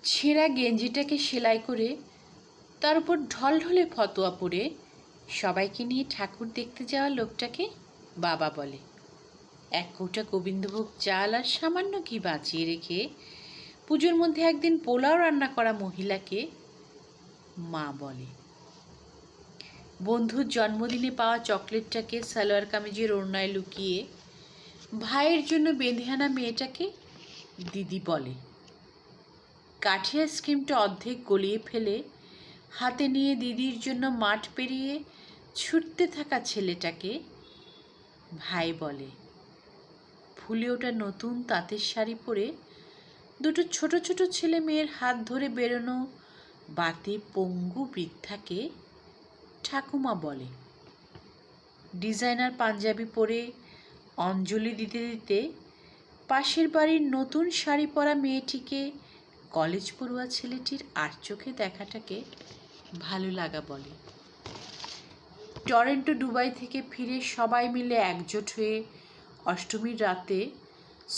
ছেঁড়া গেঞ্জিটাকে সেলাই করে তার উপর ঢলঢলে ফতোয়া পরে সবাইকে নিয়ে ঠাকুর দেখতে যাওয়া লোকটাকে বাবা বলে। এক কৌটা গোবিন্দভোগ চাল আর সামান্য ঘি বাঁচিয়ে রেখে পুজোর মধ্যে একদিন পোলাও রান্না করা মহিলাকে মা বলে। বন্ধুর জন্মদিনে পাওয়া চকলেটটাকে সালোয়ার কামিজের ওড়নায় লুকিয়ে ভাইয়ের জন্য বেঁধে আনা মেয়েটাকে দিদি বলে। কাঠি আইসক্রিমটা অর্ধেক গলিয়ে ফেলে হাতে নিয়ে দিদির জন্য মাঠ পেরিয়ে ছুটতে থাকা ছেলেটাকে ভাই বলে। ফুলে ওটা নতুন তাঁতের শাড়ি পরে দুটো ছোট ছোট ছেলে মেয়ের হাত ধরে বেরোনো বাতে পঙ্গু বৃদ্ধাকে ঠাকুমা বলে। ডিজাইনার পাঞ্জাবি পরে অঞ্জলি দিতে দিতে পাশের বাড়ির নতুন শাড়ি পরা মেয়েটিকে কলেজ পড়ুয়া ছেলেটির আর চোখে দেখাটাকে ভালো লাগা বলে। টরন্টো দুবাই থেকে ফিরে সবাই মিলে একজোট হয়ে অষ্টমীর রাতে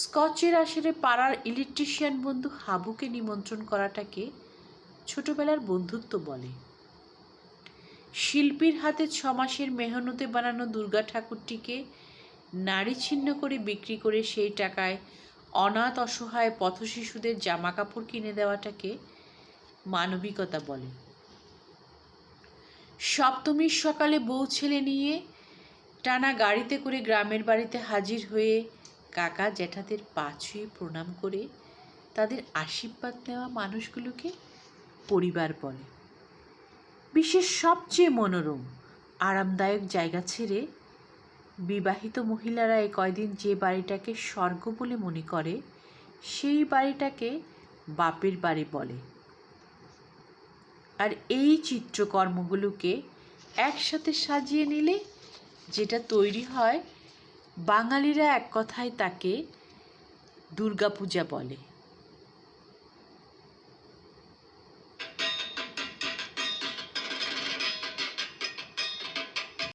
স্কচের আসরে পাড়ার ইলেকট্রিশিয়ান বন্ধু হাবুকে নিমন্ত্রণ করাটাকে ছোটবেলার বন্ধুত্ব বলে। শিল্পীর হাতে 6 মাসের মেহনতে বানানো দুর্গা ঠাকুরটিকে নাড়ি ছিন্ন করে বিক্রি করে সেই টাকায় অনাথ অসহায় পথশিশুদের জামা কাপড় কিনে দেওয়াটাকে মানবিকতা বলে। সপ্তমীর সকালে বউ ছেলে নিয়ে টানা গাড়িতে করে গ্রামের বাড়িতে হাজির হয়ে কাকা জ্যাঠাদের পা ছুঁয়ে প্রণাম করে তাদের আশীর্বাদ নেওয়া মানুষগুলোকে পরিবার বলে। বিশ্বের সবচেয়ে মনোরম আরামদায়ক জায়গা ছেড়ে বিবাহিত মহিলারা এই কয়দিন যে বাড়িটাকে স্বর্গ বলে মনে করে সেই বাড়িটাকে বাপের বাড়ি বলে। আর এই চিত্রকর্মগুলোকে একসাথে সাজিয়ে নিলে যেটা তৈরি হয় বাঙালিরা এক কথায় তাকে দুর্গাপূজা বলে।